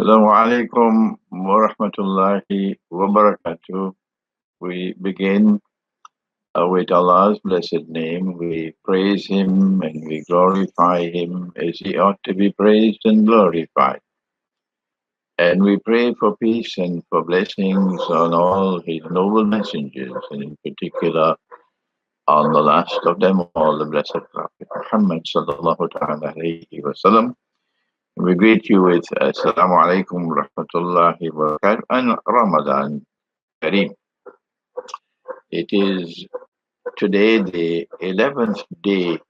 Assalamu alaikum wa rahmatullahi wa barakatuh. We begin with Allah's blessed name. We praise Him and we glorify Him as He ought to be praised and glorified. And we pray for peace and for blessings on all His noble messengers, and in particular on the last of them all, the Blessed Prophet Muhammad sallallahu ta'ala alayhi wa sallam. We greet you with Assalamu alaikum wa rahmatullahi wa barakatuh and Ramadan Kareem. It is today the 11th day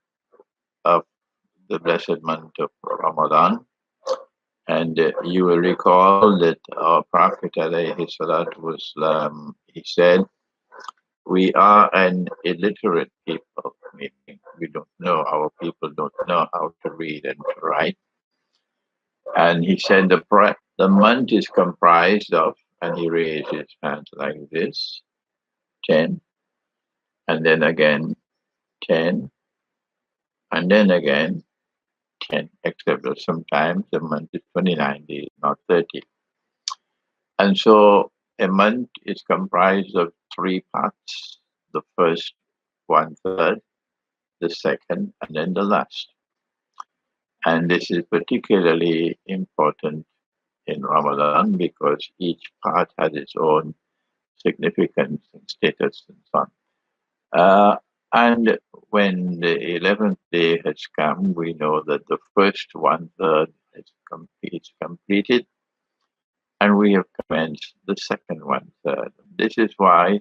of the blessed month of Ramadan, and you will recall that our Prophet alayhi salatu wasalam, he said, we are an illiterate people, meaning we don't know, our people don't know how to read and to write. And he said the month is comprised of, and he raised his hands like this, 10, and then again 10, and then again 10, except that sometimes the month is 29 days, not 30. And so a month is comprised of three parts: the first one third, the second, and then the last. And this is particularly important in Ramadan because each part has its own significance and status and so on. And when the 11th day has come, we know that the first one third is completed, and we have commenced the second one third. This is why,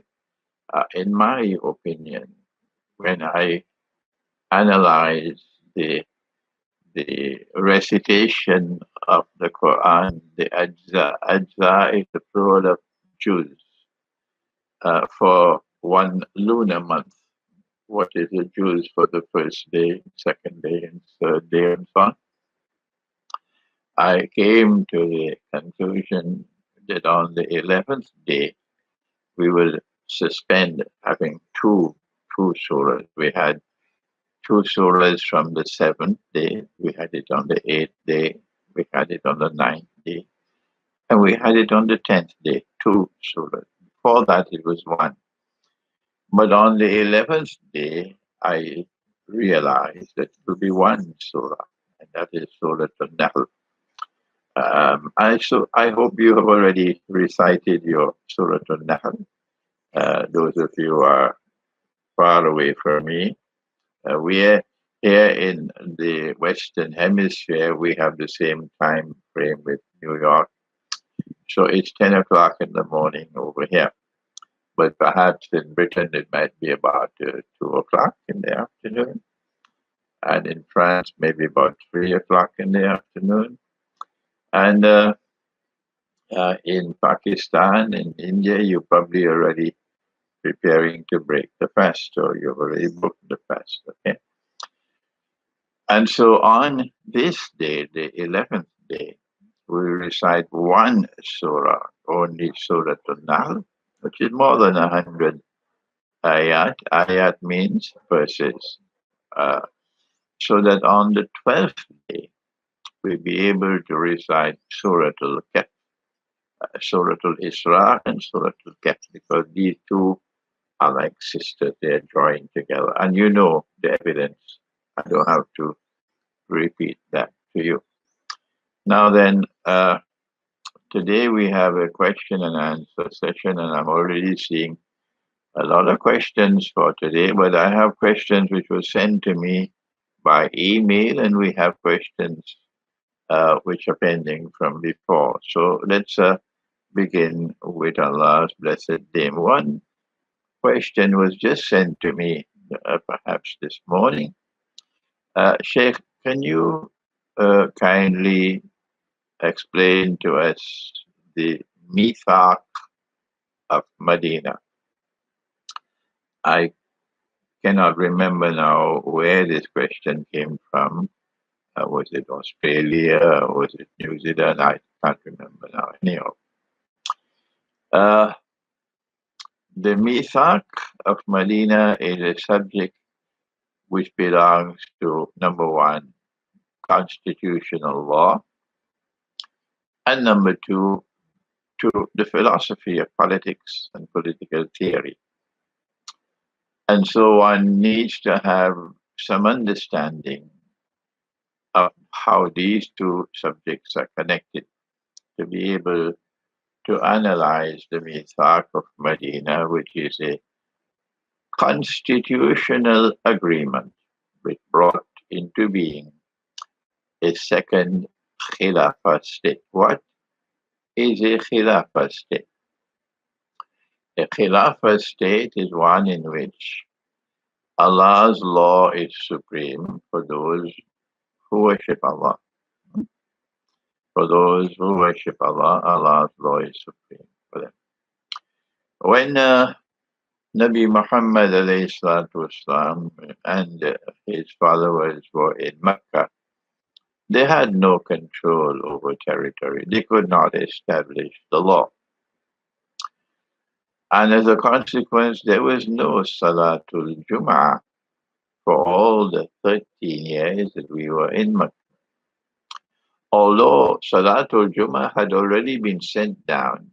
in my opinion, when I analyze the recitation of the Quran, the ajza is the plural of juz, for one lunar month. What is the juz for the first day, second day, and third day, and so on? I came to the conclusion that on the 11th day, we will suspend having two surahs. We had two surahs from the 7th day, we had it on the 8th day, we had it on the 9th day, and we had it on the 10th day, two surahs. Before that, it was one. But on the 11th day, I realized that it will be one surah, and that is Surah Al-Nahl. I hope you have already recited your Surah Al-Nahl. Those of you who are far away from me, we're here in the Western Hemisphere, we have the same time frame with New York. So it's 10 o'clock in the morning over here. But perhaps in Britain, it might be about 2 o'clock in the afternoon. And in France, maybe about 3 o'clock in the afternoon. And in Pakistan, in India, you're probably already preparing to break the fast, or you've already booked the fast, okay? And so on this day, the 11th day, we recite one surah, only Surah Al-Nahl, which is more than 100 ayat. Ayat means verses. So that on the 12th day, we'll be able to recite Surah Al-Kahf, Surah Al-Isra, and Surah Al-Kahf, because these two are like sisters, they're joined together. And you know the evidence. I don't have to repeat that to you. Now then, today we have a question and answer session, and I'm already seeing a lot of questions for today, but I have questions which were sent to me by email, and we have questions which are pending from before. So let's begin with Allah's blessed name. One question was just sent to me perhaps this morning. Sheikh, can you kindly explain to us the Mithaq of Medina? I cannot remember now where this question came from. Was it Australia? Was it New Zealand? I can't remember now. Anyhow, the Mithaq of Medina is a subject which belongs to, number one, constitutional law, And number two, to the philosophy of politics and political theory. And so one needs to have some understanding of how these two subjects are connected to be able to analyze the Mithaq of Medina, which is a constitutional agreement which brought into being a second Khilafah state. What is a Khilafah state? A Khilafah state is one in which Allah's law is supreme for those who worship Allah. For those who worship Allah, Allah's law is supreme for them. When Nabi Muhammad والسلام, and his followers were in Mecca, they had no control over territory. They could not establish the law. And as a consequence, there was no Salatul Jum'ah for all the 13 years that we were in Mecca. Although Salatul Jum'ah had already been sent down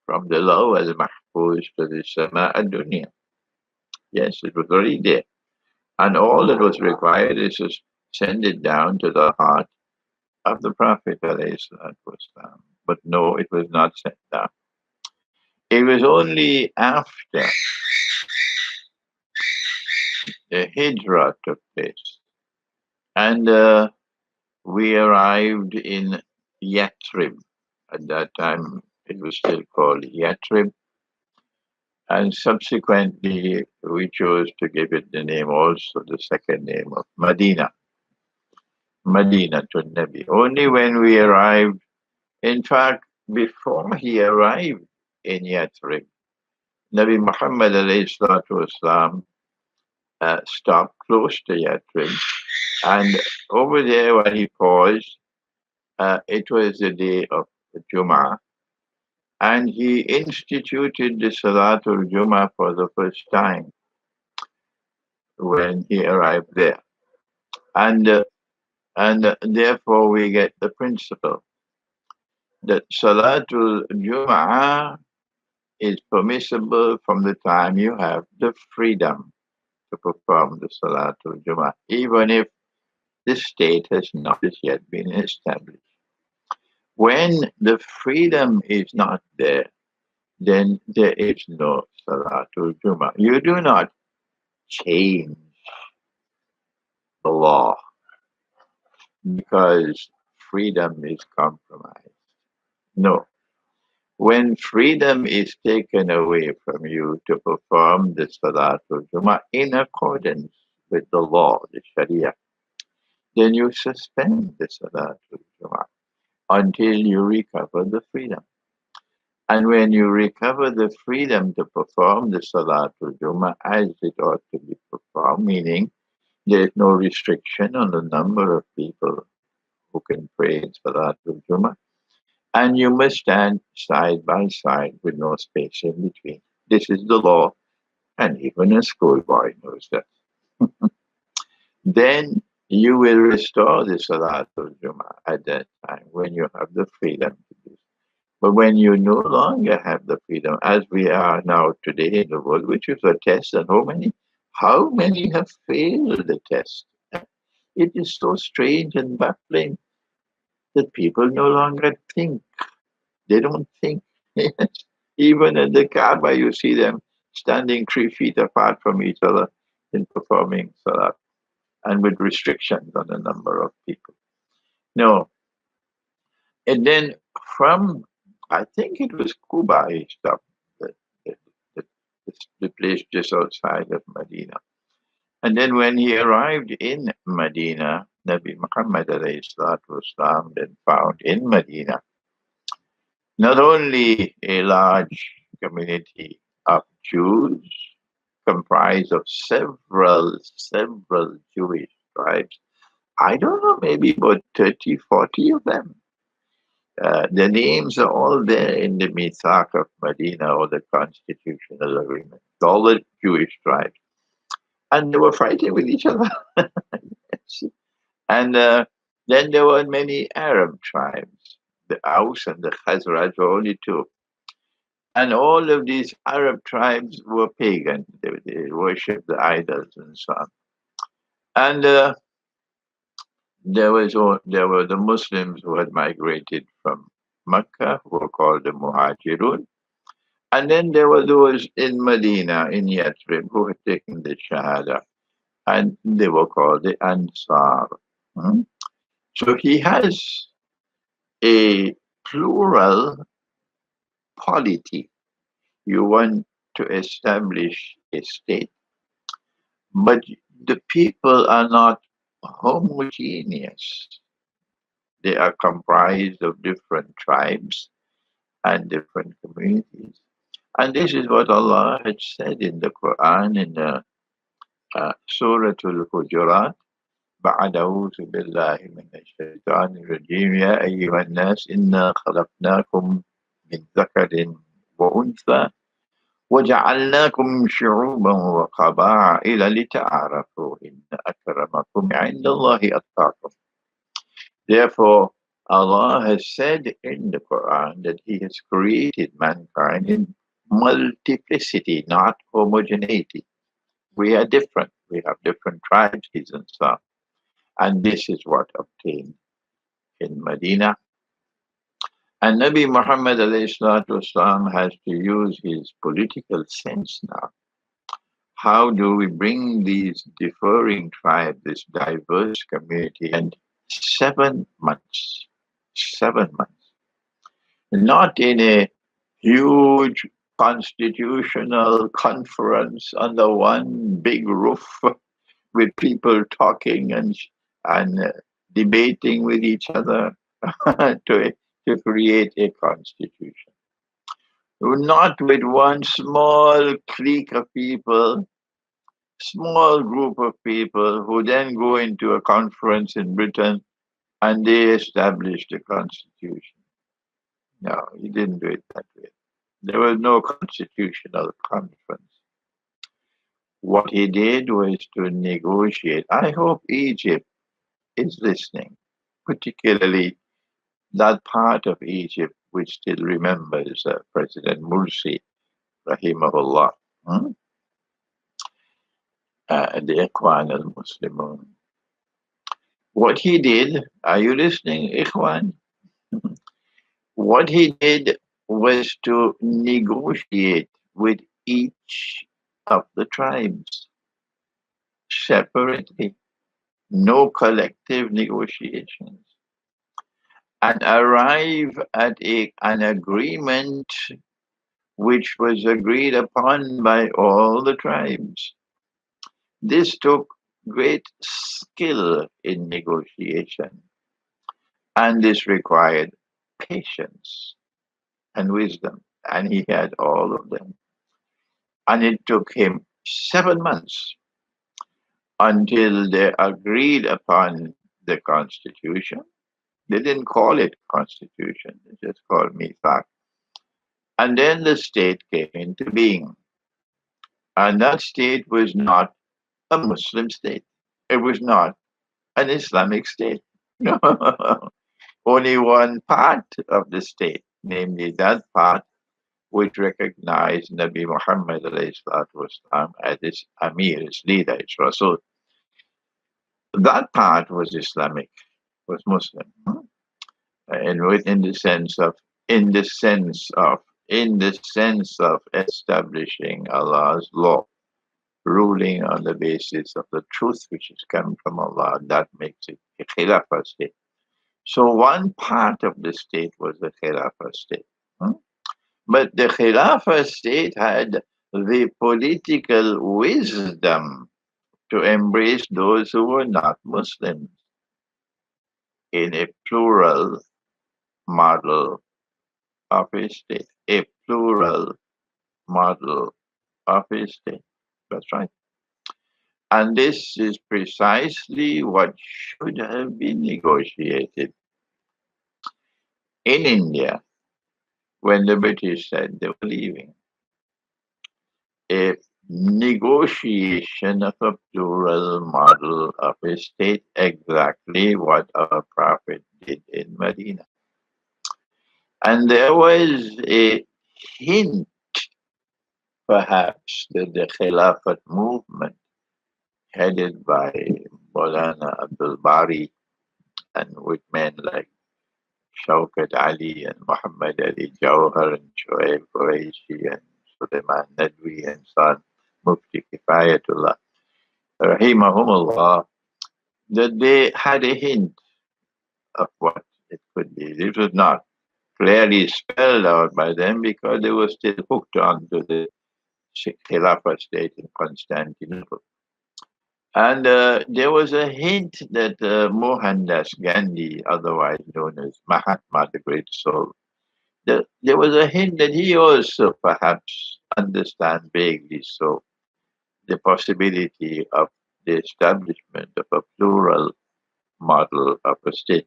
from the Law al-Mahfuz to the Sama al-Dunya. Yes, it was already there. And all that was required is to send it down to the heart of the Prophet ﷺ. But no, it was not sent down. It was only after the Hijrah took place and we arrived in Yathrib. At that time, it was still called Yathrib. And subsequently, we chose to give it the name also, the second name of Medina. Medina to Nabi. Only when we arrived, in fact, before he arrived in Yathrib, Nabi Muhammad والسلام, stopped close to Yathrib. And over there, when he paused, it was the day of Jum'ah. And he instituted the Salatul Jum'ah for the first time when he arrived there. And therefore we get the principle that Salatul Jum'ah is permissible from the time you have the freedom to perform the Salatul Jum'ah, even if the state has not as yet been established. When the freedom is not there, then there is no Salatul Jum'ah. You do not change the law because freedom is compromised. No. When freedom is taken away from you to perform the Salatul Jum'ah in accordance with the law, the Sharia, then you suspend the Salatul Jum'ah until you recover the freedom. And when you recover the freedom to perform the Salatul Jum'ah as it ought to be performed, meaning there is no restriction on the number of people who can pray in Salatul Jum'ah, and you must stand side by side with no space in between. This is the law, and even a schoolboy knows that. Then you will restore the Salatul Jum'ah at that time when you have the freedom to do so. But when you no longer have the freedom, as we are now today in the world, which is a test, and how many have failed the test? It is so strange and baffling that people no longer think. They don't think. Even at the Kaaba, you see them standing 3 feet apart from each other in performing salat, and with restrictions on the number of people. No. And then from, I think it was Kuba, he stopped, the place just outside of Medina. And then when he arrived in Medina, Nabi Muhammad والسلام, then found in Medina not only a large community of Jews comprised of several Jewish tribes. I don't know, maybe about 30, 40 of them. The names are all there in the Mithaq of Medina, or the constitutional agreement. All the Jewish tribes. And they were fighting with each other. And then there were many Arab tribes. The Aus and the Khazraj were only two. And all of these Arab tribes were pagan. They worshipped the idols and so on. And there were the Muslims who had migrated from Mecca, who were called the Muhajirun. And then there were those in Medina, in Yathrib, who had taken the Shahada, and they were called the Ansar. Hmm? So he has a plural polity. You want to establish a state, but the people are not homogeneous. They are comprised of different tribes and different communities. And this is what Allah had said in the Quran in the Surah Al-Hujurat. بعد أعوذ بالله من الشيطان الرجيم يا أيها الناس إنا خلقناكم من ذكر وأنثى وجعلناكم شعوبا وقبائل لتعارفوا إن أكرمكم عند الله أتقاكم. Therefore, Allah has said in the Quran that He has created mankind in multiplicity, not homogeneity. We are different. We have different tribes, and so on. And this is what obtained in Medina. And Nabi Muhammad والسلام, has to use his political sense now. How do we bring these differing tribes, this diverse community, and 7 months, 7 months, not in a huge constitutional conference under one big roof with people talking and debating with each other to create a constitution. Not with one small clique of people, small group of people who then go into a conference in Britain and they establish the constitution. No, he didn't do it that way. There was no constitutional conference. What he did was to negotiate. I hope Egypt is listening, particularly that part of Egypt which still remembers President Morsi, rahimahullah, the Ikhwan al-Muslimun. What he did, are you listening, Ikhwan? What he did was to negotiate with each of the tribes separately, no collective negotiations, and arrive at an agreement which was agreed upon by all the tribes. This took great skill in negotiation, and this required patience and wisdom, and he had all of them. And it took him 7 months until they agreed upon the constitution. They didn't call it constitution, they just called Mithaq. And then the state came into being. And that state was not a Muslim state. It was not an Islamic state. No. Only one part of the state, namely that part which recognized Nabi Muhammad والسلام, as its Amir, its leader, its Rasul. That part was Islamic, was Muslim. And within the sense of establishing Allah's law, ruling on the basis of the truth which has come from Allah, that makes it a Khilafah state. So one part of the state was the Khilafah state. But the Khilafah state had the political wisdom to embrace those who were not Muslims in a plural model of a state. A plural model of a state. That's right. And this is precisely what should have been negotiated in India when the British said they were leaving. A negotiation of a plural model of a state, exactly what our Prophet did in Medina. And there was a hint, perhaps, that the Khilafat movement, headed by Maulana Abdul Bari and with men like Shaukat Ali and Muhammad Ali Jawhar and Shoaib Qureshi and Suleiman Nadwi and son Mufti Kifayatullah, rahimahumullah, that they had a hint of what it could be. It was not clearly spelled out by them because they were still hooked on to the Khilafah state in Constantinople. And there was a hint that Mohandas Gandhi, otherwise known as Mahatma, the great soul, there was a hint that he also perhaps understands vaguely so the possibility of the establishment of a plural model of a state.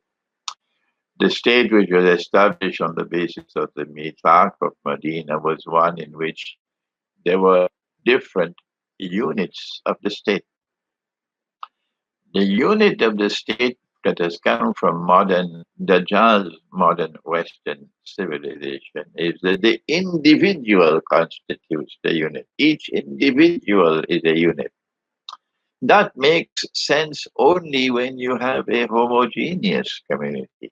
The state which was established on the basis of the Mithaq of Medina was one in which there were different units of the state. The unit of the state that has come from modern Dajjal's modern Western civilization is that the individual constitutes the unit. Each individual is a unit. That makes sense only when you have a homogeneous community.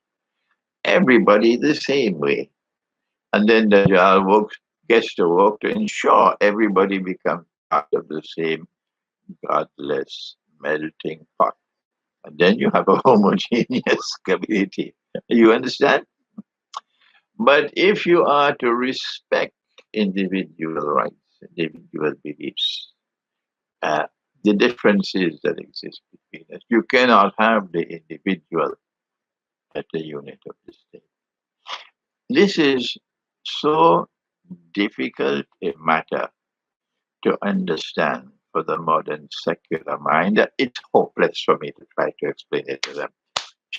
Everybody the same way. And then Dajjal gets to work to ensure everybody becomes part of the same godless melting pot. And then you have a homogeneous community. You understand? But if you are to respect individual rights, individual beliefs, uh, the differences that exist between us, you cannot have the individual at the unit of the state. This is so difficult a matter to understand for the modern secular mind that it's hopeless for me to try to explain it to them.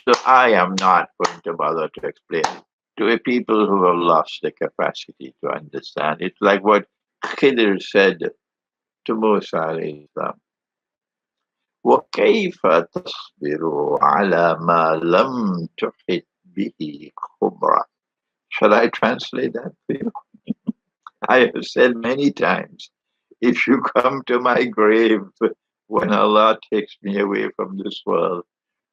So I am not going to bother to explain it to a people who have lost the capacity to understand. It's like what Khidr said to Musa alayhi salam. وَكَيْفَ تَصْبِرُ عَلَى مَا لَمْ تُحِطْ بِهِ خُبْرًا. Shall I translate that for you? I have said many times, if you come to my grave when Allah takes me away from this world,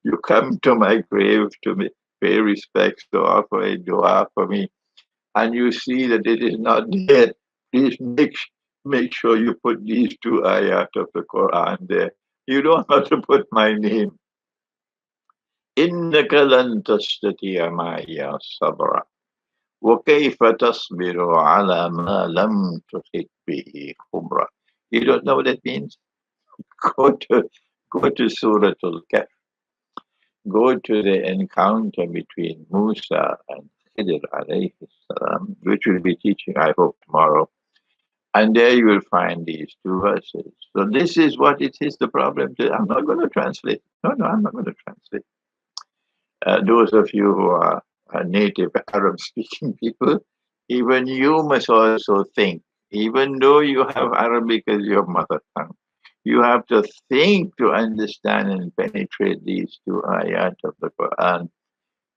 you come to my grave to pay respects, to offer a dua for me, and you see that it is not there, please make sure you put these two ayat of the Quran there. You don't have to put my name. إِنَّكَ لَن تَسْتَطِيعَ مَعِيَ صَبْرًا وَكَيْفَ تَصْبِرُ عَلَى مَا لَمْ تُحِطْ بِهِ خُبْرًا. You don't know what that means? Go to Surah Al-Kahf. Go to the encounter between Musa and Khidr alayhi salam, which we'll be teaching, I hope, tomorrow. And there you will find these two verses. So this is what it is, the problem. I'm not going to translate. No, I'm not going to translate. Those of you who are native Arab-speaking people, even you must also think, even though you have Arabic as your mother tongue, you have to think to understand and penetrate these two ayat of the Quran.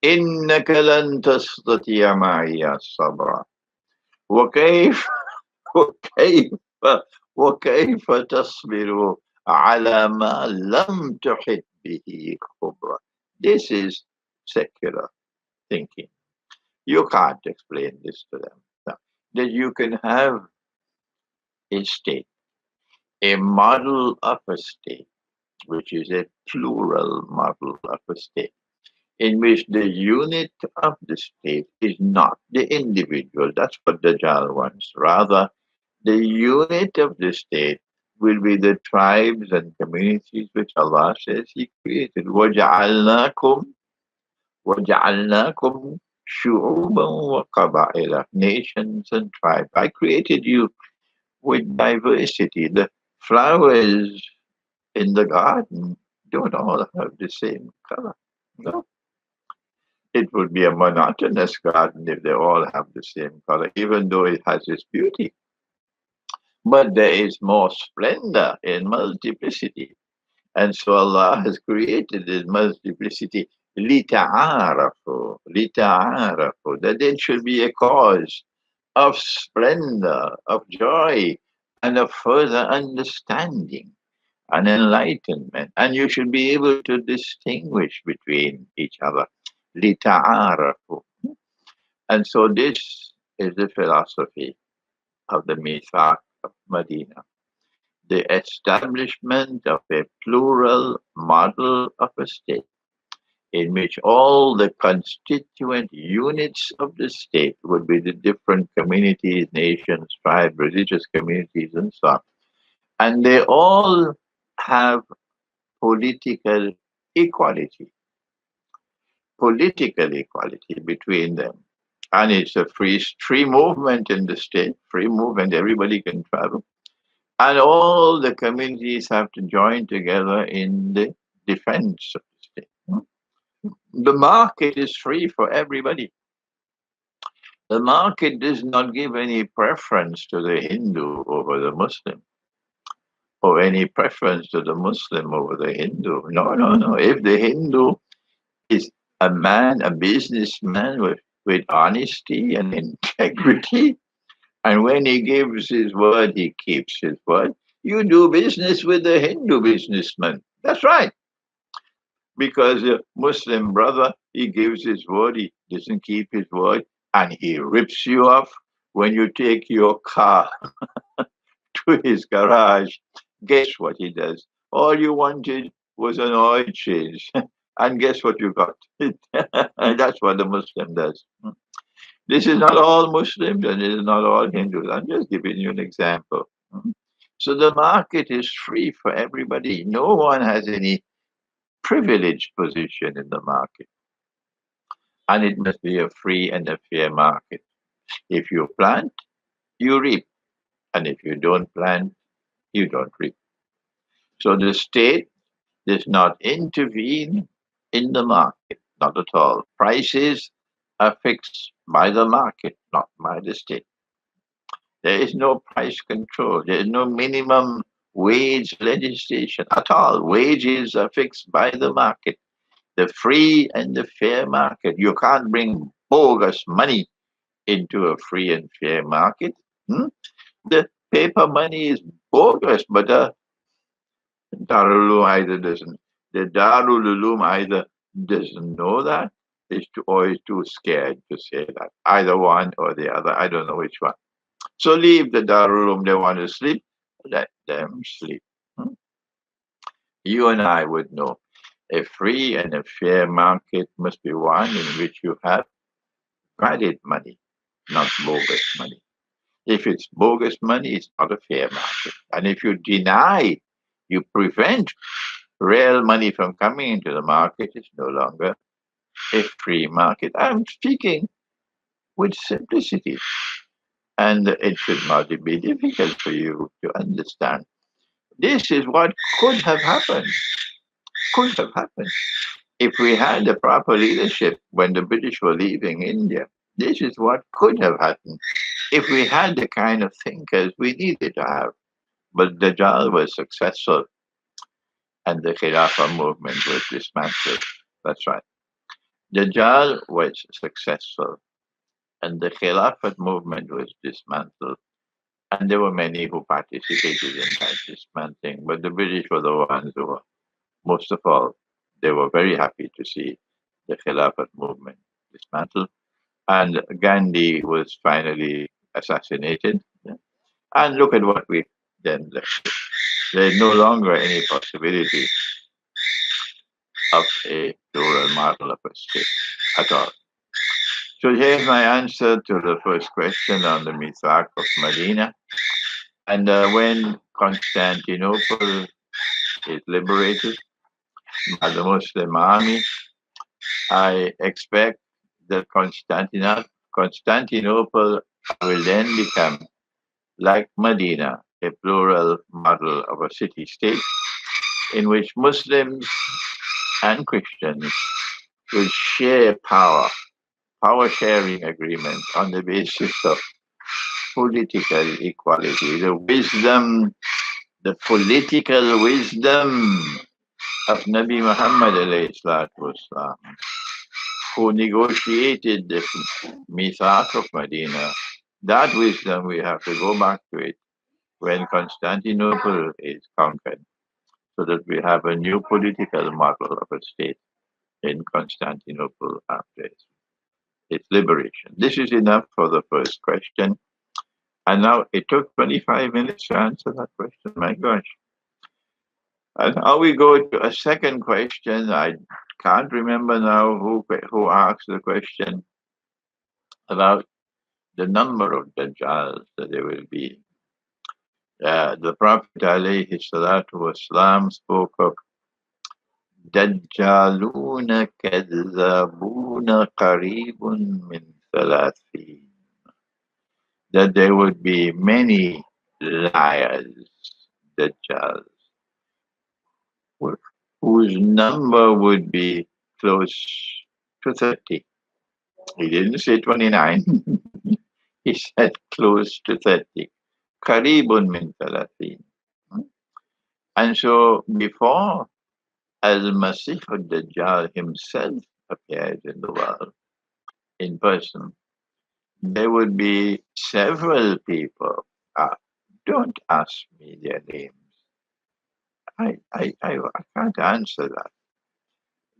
إِنَّكَ لَن تَسْتَطِيعَ مَعِيَ صَبْرًا وَكَيْفَ وَكَيْفَ تَصْبِرُ عَلَى مَا لَمْ تُحِطْ بِهِ خُبْرًا. This is secular thinking. You can't explain this to them. No. That you can have a state, a model of a state, which is a plural model of a state, in which the unit of the state is not the individual. That's what Dajjal wants. Rather, the unit of the state will be the tribes and communities which Allah says He created. وَجَعَلْنَاكُمْ شُعُوبًا وَقَبَائِلَ, nations and tribes. I created you with diversity. The flowers in the garden don't all have the same color. No. It would be a monotonous garden if they all have the same color, even though it has its beauty. But there is more splendor in multiplicity. And so Allah has created this multiplicity لِتَعَارَفُوا, لِتَعَارَفُوا, that it should be a cause of splendor, of joy, and of further understanding and enlightenment. And you should be able to distinguish between each other. لِتَعَارَفُوا. And so this is the philosophy of the Mithaq of Medina, the establishment of a plural model of a state in which all the constituent units of the state would be the different communities, nations, tribes, religious communities, and so on. And they all have political equality, political equality between them. And it's a free movement in the state, free movement, everybody can travel. And all the communities have to join together in the defense of the state. The market is free for everybody. The market does not give any preference to the Hindu over the Muslim, or any preference to the Muslim over the Hindu. No, no, no. If the Hindu is a man, a businessman with honesty and integrity, and when he gives his word, he keeps his word. You do business with the Hindu businessman. That's right. Because a Muslim brother, he gives his word, he doesn't keep his word, and he rips you off when you take your car to his garage. Guess what he does? All you wanted was an oil change. And guess what you got? And that's what the Muslim does. This is not all Muslims and it is not all Hindus. I'm just giving you an example. So the market is free for everybody. No one has any privileged position in the market. And it must be a free and a fair market. If you plant, you reap. And if you don't plant, you don't reap. So the state does not intervene in the market, not at all. Prices are fixed by the market, not by the state. There is no price control. There is no minimum wage legislation at all. Wages are fixed by the market, the free and the fair market. You can't bring bogus money into a free and fair market. The paper money is bogus, but the Darul Uloom either doesn't. The Darul Uloom either doesn't know that, or is too scared to say that. Either one or the other. I don't know which one. So leave the Darul Uloom. They want to sleep. Let them sleep. You and I would know. A free and a fair market must be one in which you have valid money, not bogus money. If it's bogus money, it's not a fair market. And if you deny, you prevent real money from coming into the market, it's no longer a free market. I'm speaking with simplicity. And it should not be difficult for you to understand. This is what could have happened. Could have happened. If we had the proper leadership when the British were leaving India, this is what could have happened. If we had the kind of thinkers we needed to have. But Dajjal was successful and the Khilafah movement was dismantled. That's right. Dajjal was successful and the Khilafah movement was dismantled. And there were many who participated in that dismantling, but the British were the ones who were, most of all, they were very happy to see the Khilafat movement dismantled. And Gandhi was finally assassinated. And look at what we then left. There's no longer any possibility of a plural model of a state at all. So here's my answer to the first question on the Mithaq of Medina. And when Constantinople is liberated by the Muslim army, I expect that Constantinople will then become, like Medina, a plural model of a city-state in which Muslims and Christians will share power-sharing agreements on the basis of political equality, the political wisdom of Nabi Muhammad alayhi salatu wasalam, who negotiated the Mithaq of Medina. That wisdom, we have to go back to it when Constantinople is conquered, so that we have a new political model of a state in Constantinople after its liberation. This is enough for the first question. And now it took 25 minutes to answer that question. My gosh. And now we go to a second question. I can't remember now who asked the question about the number of Dajjals that there will be. The Prophet alayhi salatu wasalam spoke of Dajjaluna kadhabuna qaribun min thalathin. That there would be many liars, Dajjals, whose number would be close to 30. He didn't say 29. He said close to 30. Qaribun min thalathin. And so before Al-Masih al-Dajjal himself appeared in the world in person, there would be several people. Don't ask me their names. I can't answer that.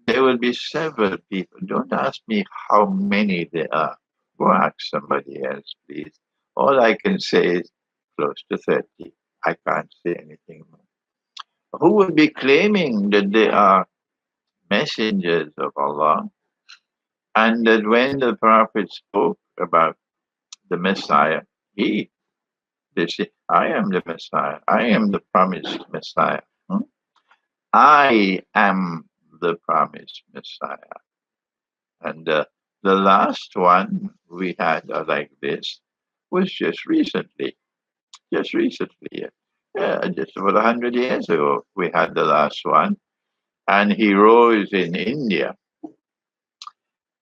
There will be several people. Don't ask me how many there are. Go ask somebody else, please. All I can say is close to 30. I can't say anything more. Who will be claiming that they are messengers of Allah, and that when the Prophet spoke about the Messiah, they say, I am the Messiah. I am the promised Messiah. I am the promised Messiah. And the last one we had like this was just recently. Just recently. Just about 100 years ago, we had the last one. And he rose in India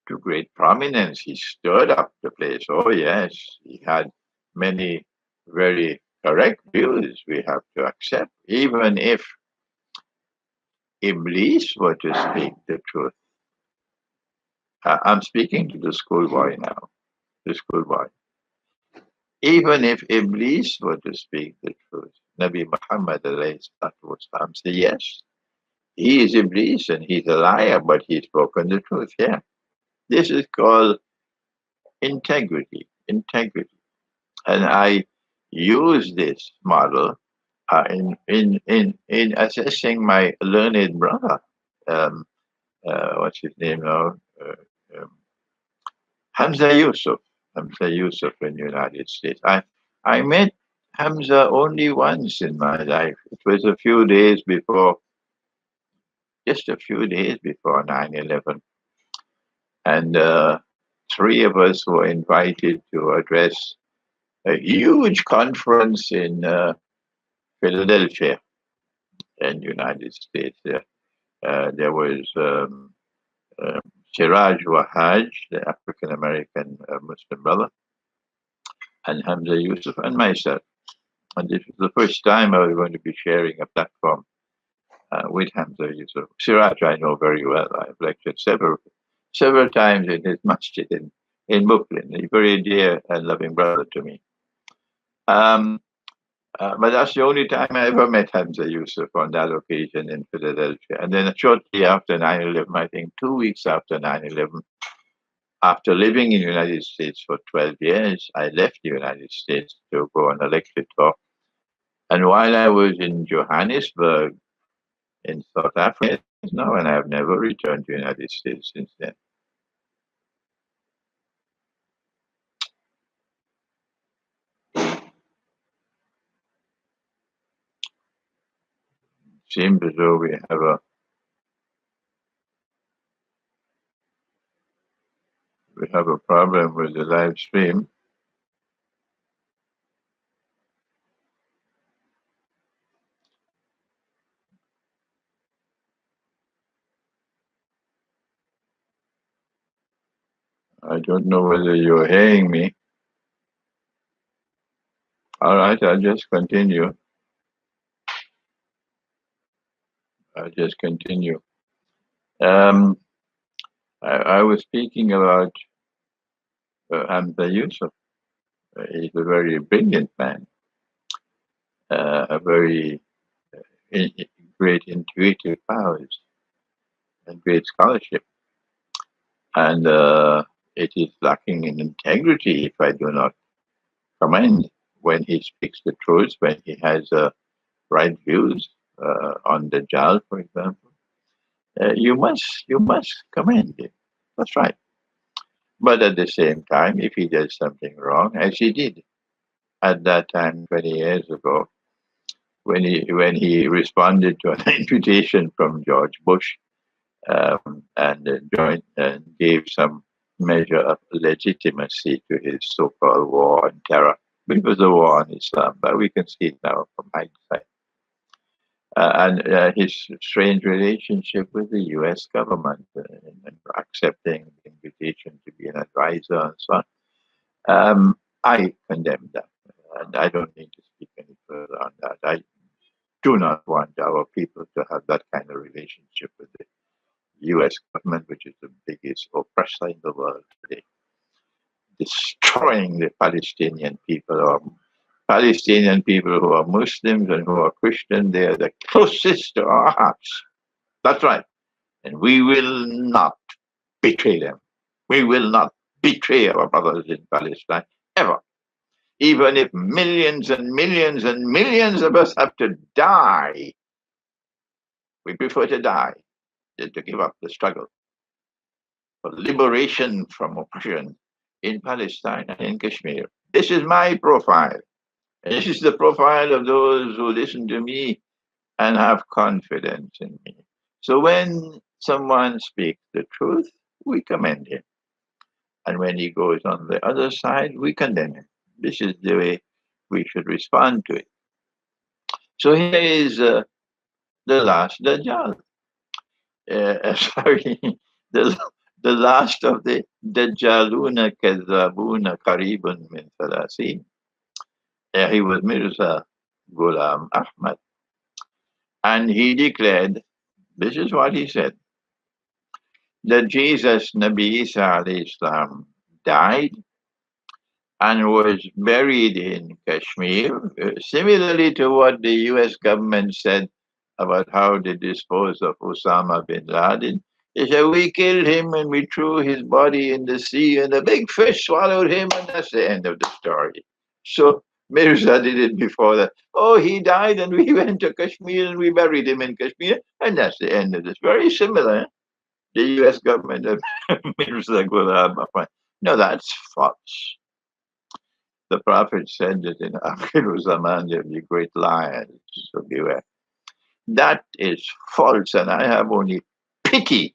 to great prominence. He stirred up the place. Oh, yes, he had many very correct views we have to accept, even if Iblis were to speak the truth. I'm speaking to the schoolboy now, the schoolboy. Even if Iblis were to speak the truth, Nabi Muhammad والسلام, say yes, he is Iblis and he's a liar, but he's spoken the truth. Yeah, this is called integrity. Integrity, and I use this model in assessing my learned brother. What's his name now? Um, Hamza Yusuf. Hamza Yusuf in the United States. I met Hamza only once in my life. It was a few days before, just a few days before 9/11. And three of us were invited to address a huge conference in Philadelphia in the United States. There was Siraj Wahaj, the African American Muslim brother, and Hamza Yusuf, and myself. And this was the first time I was going to be sharing a platform with Hamza Yusuf. Siraj I know very well. I've lectured several times in his masjid in Brooklyn. He's a very dear and loving brother to me. But that's the only time I ever met Hamza Yusuf, on that occasion in Philadelphia. And then shortly after 9/11, I think 2 weeks after 9/11, after living in the United States for 12 years, I left the United States to go on a lecture tour. And while I was in Johannesburg, in South Africa now, and I have never returned to the United States since then. Seems as though we have a problem with the live stream. I don't know whether you're hearing me. All right, I'll just continue. I'll just continue. Um, I was speaking about Hamza Yusuf. He's a very brilliant man, a very in, great intuitive powers and great scholarship. And it is lacking in integrity if I do not commend when he speaks the truth, when he has right views on the Dajjal, for example. You must commend him. That's right. But at the same time, if he does something wrong, as he did at that time 20 years ago, when he responded to an invitation from George Bush and joined and gave some measure of legitimacy to his so-called war on terror, which was a war on Islam, but we can see it now from hindsight. And his strange relationship with the U.S. government and accepting the invitation to be an advisor and so on. I condemn that, and I don't need to speak any further on that. I do not want our people to have that kind of relationship with the U.S. government, which is the biggest oppressor in the world today, destroying the Palestinian people, or Palestinian people who are Muslims and who are Christian. They are the closest to our hearts. That's right. And we will not betray them. We will not betray our brothers in Palestine, ever. Even if millions and millions and millions of us have to die, we prefer to die than to give up the struggle for liberation from oppression in Palestine and in Kashmir. This is my profile. And this is the profile of those who listen to me and have confidence in me. So when someone speaks the truth, we commend him. And when he goes on the other side, we condemn him. This is the way we should respond to it. So here is the last Dajjal. Sorry, the, the last of the Dajjaluna Kadhabuna Karibun min Thalathin. He was Mirza Ghulam Ahmad. And he declared, this is what he said, that Jesus, Nabi Isa alayhi salam, died and was buried in Kashmir, similarly to what the US government said about how they disposed of Osama bin Laden. They said, we killed him and we threw his body in the sea and a big fish swallowed him, and that's the end of the story. So Mirza did it before that. Oh, he died and we went to Kashmir and we buried him in Kashmir, and that's the end of this. Very similar. The US government of Mirza Ghulam Ahmad. No, that's false. The Prophet said that in Akhir Zaman there will be great liars, so beware. That is false, and I have only pity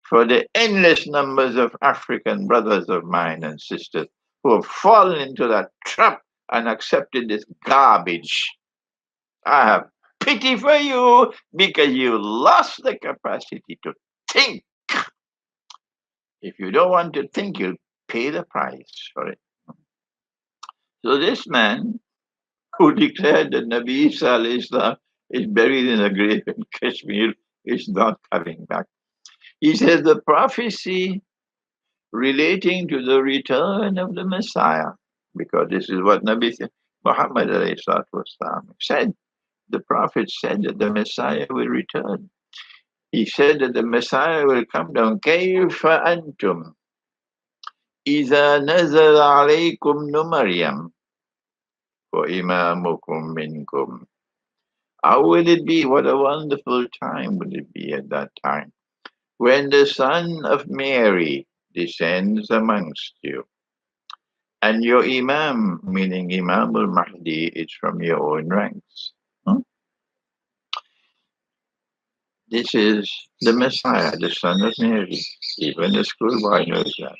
for the endless numbers of African brothers of mine and sisters who have fallen into that trap and accepted this garbage. I have pity for you because you lost the capacity to think. If you don't want to think, you'll pay the price for it. So this man who declared that Nabi Isa alayhi salam is buried in a grave in Kashmir is not coming back. He says the prophecy relating to the return of the Messiah, because this is what Nabi Muhammad alayhi salam said. The Prophet said that the Messiah will return. He said that the Messiah will come down. كيف أنتم إذا نزل عليكم مريم وإمامكم منكم. How will it be? What a wonderful time will it be at that time when the son of Mary descends amongst you, and your Imam, meaning Imam al-Mahdi, is from your own ranks. This is the Messiah, the son of Mary. Even the schoolboy knows that.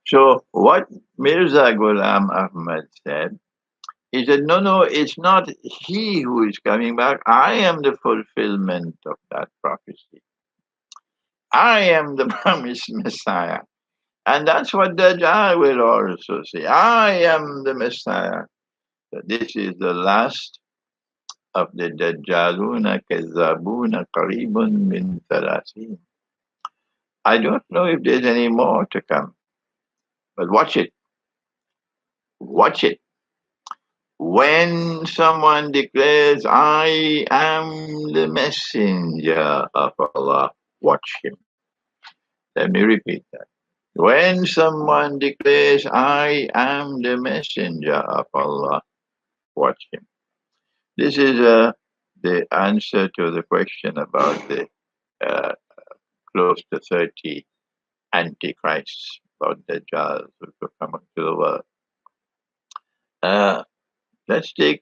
So what Mirza Ghulam Ahmad said, he said, no, it's not he who is coming back. I am the fulfillment of that prophecy. I am the promised Messiah. And that's what Dajjal will also say. I am the Messiah. So this is the last of the Dajjaluna Kazzabuna Qaribun min Thalathin. I don't know if there's any more to come, but watch it. Watch it. When someone declares, I am the messenger of Allah, watch him. Let me repeat that. When someone declares, I am the messenger of Allah, watch him. This is the answer to the question about the uh, close to 30 Antichrists, about Dajjals who will come into the world. Let's take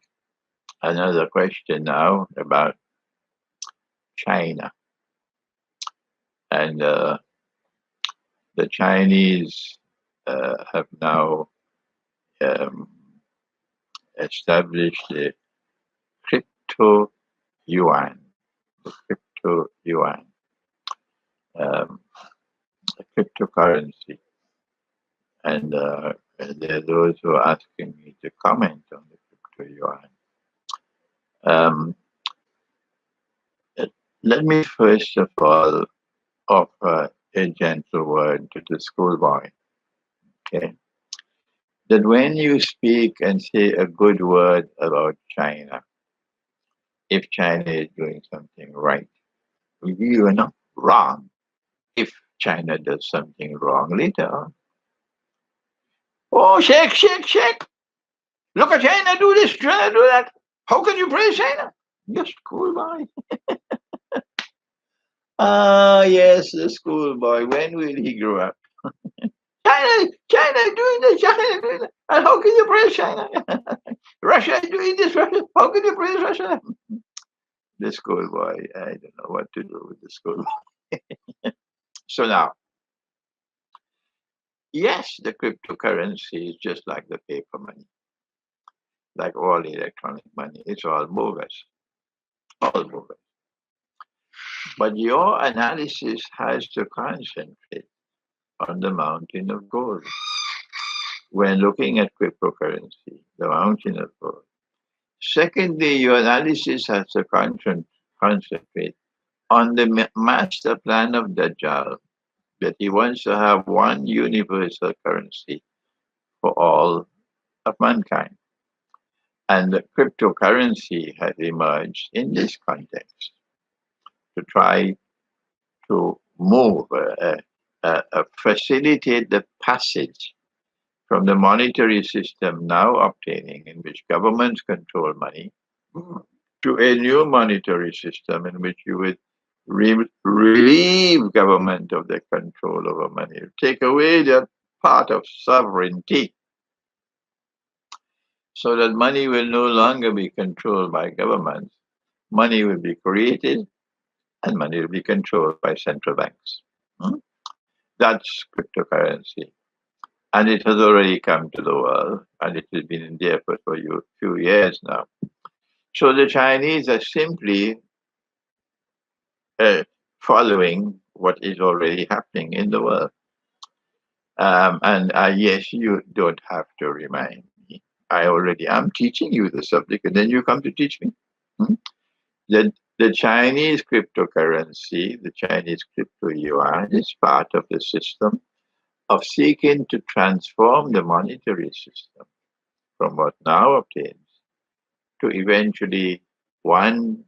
another question now about China. And the Chinese have now established the crypto yuan, um, a cryptocurrency. And there are those who are asking me to comment on the crypto yuan. Let me first of all offer a gentle word to the schoolboy. Okay, that when you speak and say a good word about China, if China is doing something right, you are not wrong. If China does something wrong later on, oh, Sheikh, look at China do this, China do that. How can you praise China? Yes, schoolboy. Yes, the schoolboy. When will he grow up? China doing this, China doing that. And how can you praise China? Russia is doing this, Russia. How can you praise Russia? The schoolboy, I don't know what to do with the schoolboy. So now, yes, the cryptocurrency is just like the paper money, like all electronic money. It's all bogus, all bogus. But your analysis has to concentrate on the mountain of gold. When looking at cryptocurrency, the mountain of gold. Secondly, your analysis has to concentrate on the master plan of Dajjal, that he wants to have one universal currency for all of mankind. And the cryptocurrency has emerged in this context to try to move, facilitate the passage from the monetary system now obtaining, in which governments control money, to a new monetary system in which you would relieve government of the control over money, take away that part of sovereignty, so that money will no longer be controlled by governments. Money will be created and money will be controlled by central banks. That's cryptocurrency. And it has already come to the world, and it has been in there for a few years now. So the Chinese are simply following what is already happening in the world. And yes, you don't have to remind me. I'm teaching you the subject, and then you come to teach me. The Chinese cryptocurrency, the Chinese crypto yuan, is part of the system of seeking to transform the monetary system from what now obtains to eventually one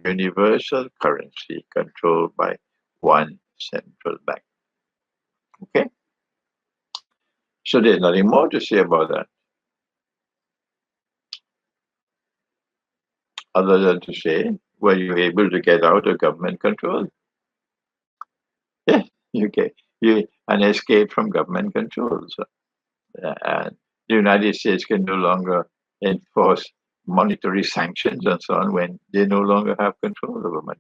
universal currency controlled by one central bank. Okay? So there's nothing more to say about that, other than to say, were you able to get out of government control? Yeah, you an escape from government control. So, and the United States can no longer enforce monetary sanctions and so on when they no longer have control over money.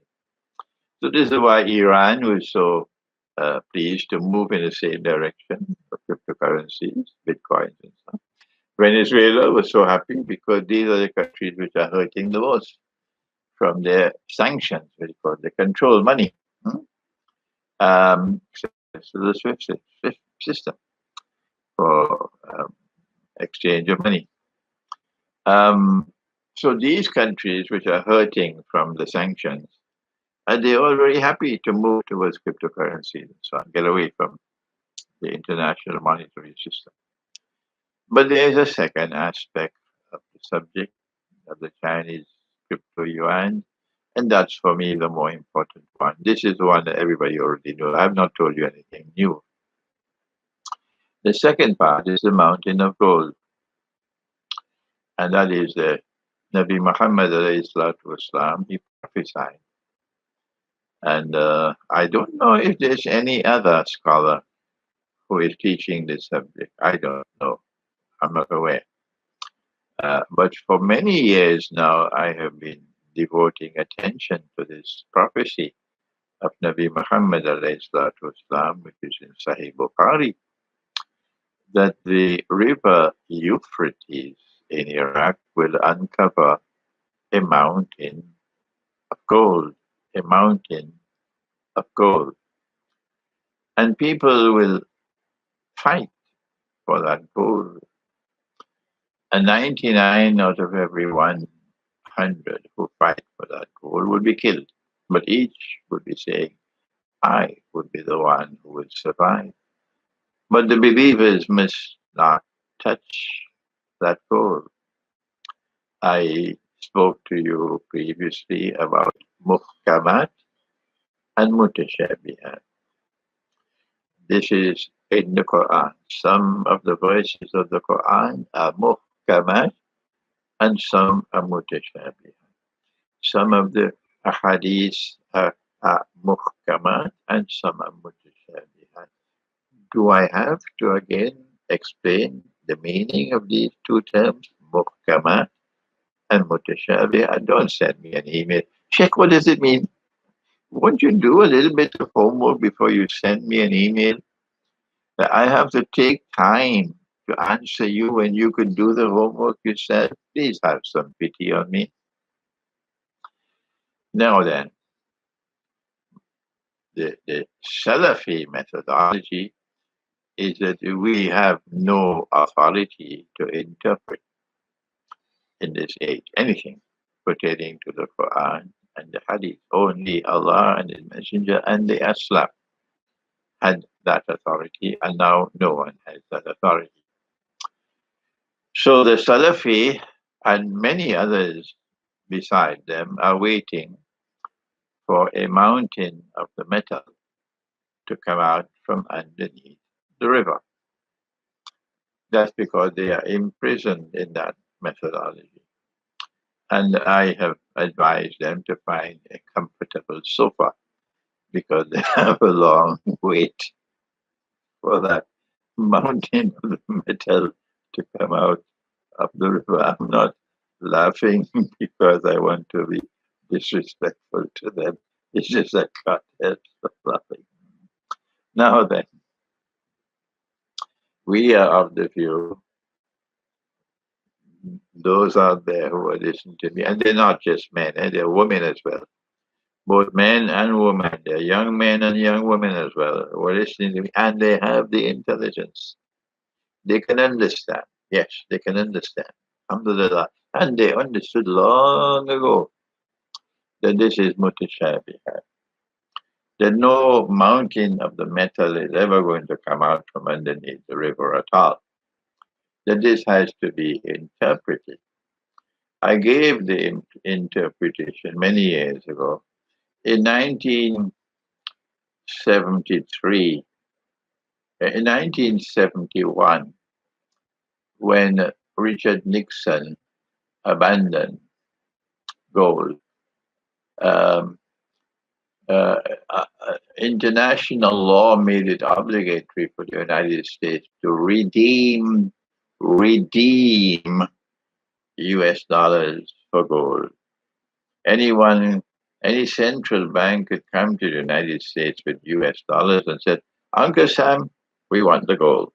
So this is why Iran was so pleased to move in the same direction of cryptocurrencies, bitcoins and stuff. Venezuela was so happy because these are the countries which are hurting the most from their sanctions, which call the control money. So the SWIFT system for exchange of money. So these countries which are hurting from the sanctions, they're all very happy to move towards cryptocurrencies and so on, get away from the international monetary system. But there is a second aspect of the subject of the Chinese crypto yuan, and that's for me the more important one. This is the one that everybody already knows. I've not told you anything new. The second part is the mountain of gold, and that is the Nabi Muhammad والسلام, he prophesied. And I don't know if there's any other scholar who is teaching this subject. I don't know. I'm not aware. But for many years now, I have been devoting attention to this prophecy of Nabi Muhammad والسلام, which is in Sahih Bukhari, that the river Euphrates in Iraq will uncover a mountain of gold, a mountain of gold. And people will fight for that gold. And 99 out of every 100 who fight for that gold will be killed. But each would be saying, I would be the one who would survive. But the believers must not touch that gold. I spoke to you previously about muhkamat and mutashabihat. This is in the Quran. Some of the verses of the Quran are muhkamat and some are mutashabihat. Some of the ahadith are muhkamat and some are mutashabihat. Do I have to again explain the meaning of these two terms, muhkamat and mutashabihat? Don't send me an email. Sheikh, what does it mean? Won't you do a little bit of homework before you send me an email? I have to take time to answer you when you could do the homework yourself. Please have some pity on me. Now then, the Salafi methodology is that we have no authority to interpret in this age anything pertaining to the Quran and the Hadith. Only Allah and His Messenger and the Aslam had that authority, and now no one has that authority. So the Salafi and many others beside them are waiting for a mountain of the metal to come out from underneath the river. That's because they are imprisoned in that methodology. And I have advised them to find a comfortable sofa because they have a long wait for that mountain of the metal to come out of the river. I'm not laughing because I want to be disrespectful to them. It's just I can't help laughing. Now then, we are of the view, those out there who are listening to me, and they're not just men, they're women as well. Both men and women, they're young men and young women as well, who are listening to me, and they have the intelligence. They can understand. Yes, they can understand. Alhamdulillah. And they understood long ago that this is mutashabihat. That no mountain of the metal is ever going to come out from underneath the river at all. That this has to be interpreted. I gave the interpretation many years ago. In 1971, when Richard Nixon abandoned gold, um, international law made it obligatory for the United States to redeem US dollars for gold. Any central bank could come to the United States with US dollars and said, Uncle Sam, we want the gold.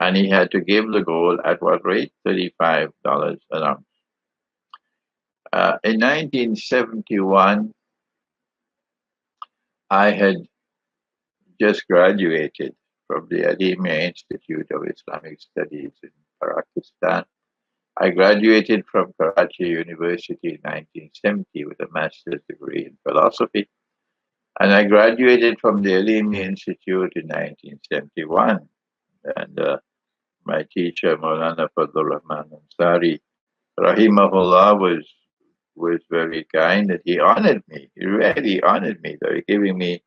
And he had to give the gold at what rate? $35 an ounce. In 1971, I had just graduated from the Ademia Institute of Islamic Studies in Pakistan. I graduated from Karachi University in 1970 with a master's degree in philosophy, and I graduated from the Alimi Institute in 1971. And my teacher, Maulana Fadlur Rahman Ansari, Rahimahullah, was very kind that he honored me. He really honored me by giving me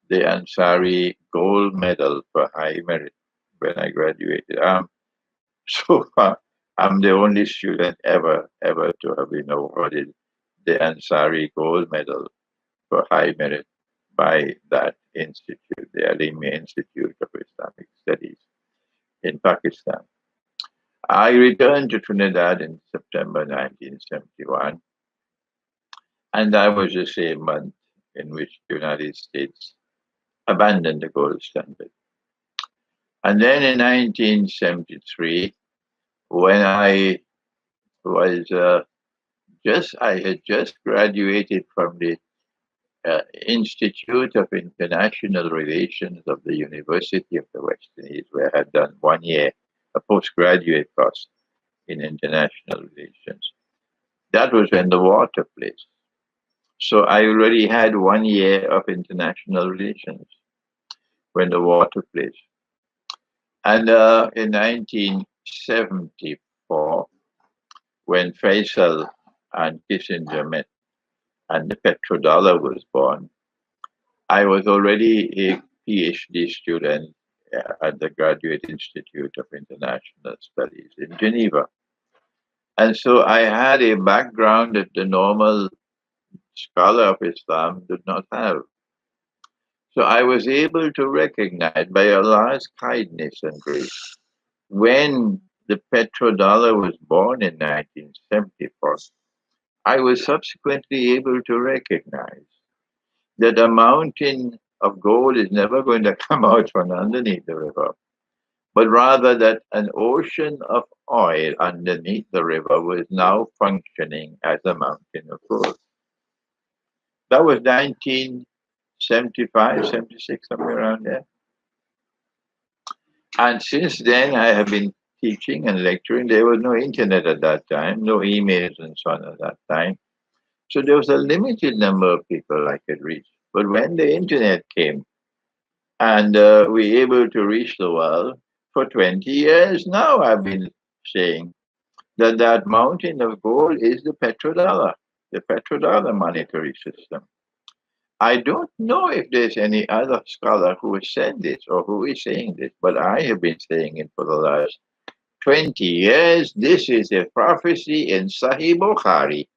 the Ansari Gold Medal for high merit when I graduated. So far, I'm the only student ever to have been awarded the Ansari Gold Medal for high merit by that institute, the Alimi Institute of Islamic Studies in Pakistan. I returned to Trinidad in September 1971, and that was the same month in which the United States abandoned the gold standard. And then in 1973, when I was I had just graduated from the Institute of International Relations of the University of the West Indies, where I had done 1 year, a postgraduate course in international relations. That was when the war took place. So I already had 1 year of international relations when the war took place. And in 1974, when Faisal and Kissinger met and the petrodollar was born, I was already a PhD student at the Graduate Institute of International Studies in Geneva. And so I had a background that the normal scholar of Islam did not have. So I was able to recognize by Allah's kindness and grace, when the petrodollar was born in 1974, I was subsequently able to recognize that a mountain of gold is never going to come out from underneath the river, but rather that an ocean of oil underneath the river was now functioning as a mountain of gold. That was 1975, 76, somewhere around there. And since then, I have been teaching and lecturing. There was no internet at that time, no emails and so on at that time. So there was a limited number of people I could reach. But when the internet came and we were able to reach the world, for 20 years now, I've been saying that that mountain of gold is the petrodollar monetary system. I don't know if there's any other scholar who has said this or who is saying this, but I have been saying it for the last 20 years. This is a prophecy in Sahih Bukhari.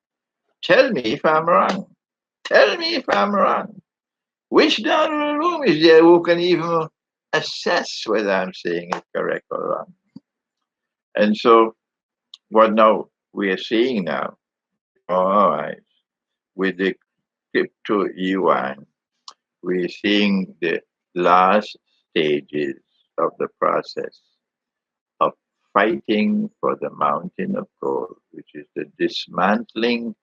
Tell me if I'm wrong. Tell me if I'm wrong. Which Darul Uloom is there who can even assess whether I'm saying it correct or wrong? And so, what now we are seeing now, all right, with the crypto yuan, we're seeing the last stages of the process of fighting for the mountain of gold, which is the dismantling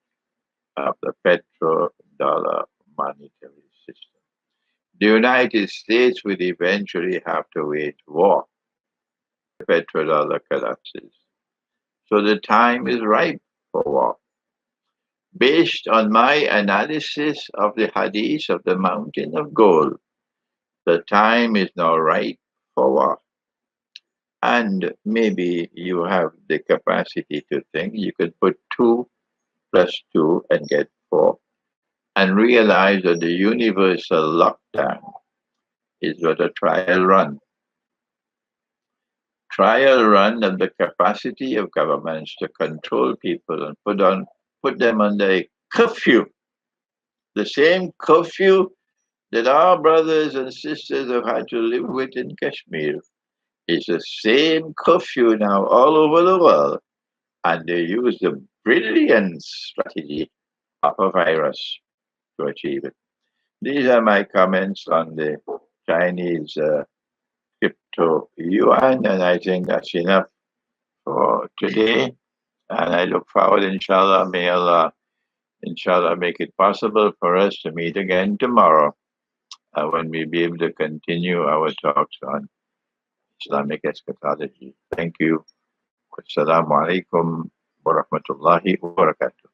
of the petrodollar monetary system. The United States will eventually have to wage war. The petrodollar collapses. So the time is ripe for war. Based on my analysis of the hadith of the mountain of gold, the time is now ripe for war. And maybe you have the capacity to think you could put 2 plus 2 and get 4, and realize that the universal lockdown is but a trial run. Trial run of the capacity of governments to control people and put them under a curfew. The same curfew that our brothers and sisters have had to live with in Kashmir. It's the same curfew now all over the world, and they use the brilliant strategy of a virus to achieve it. These are my comments on the Chinese crypto yuan, and I think that's enough for today. And I look forward, inshallah, may Allah, inshallah, make it possible for us to meet again tomorrow when we be able to continue our talks on Islamic eschatology. Thank you. Assalamu alaikum wa rahmatullahi wa barakatuh.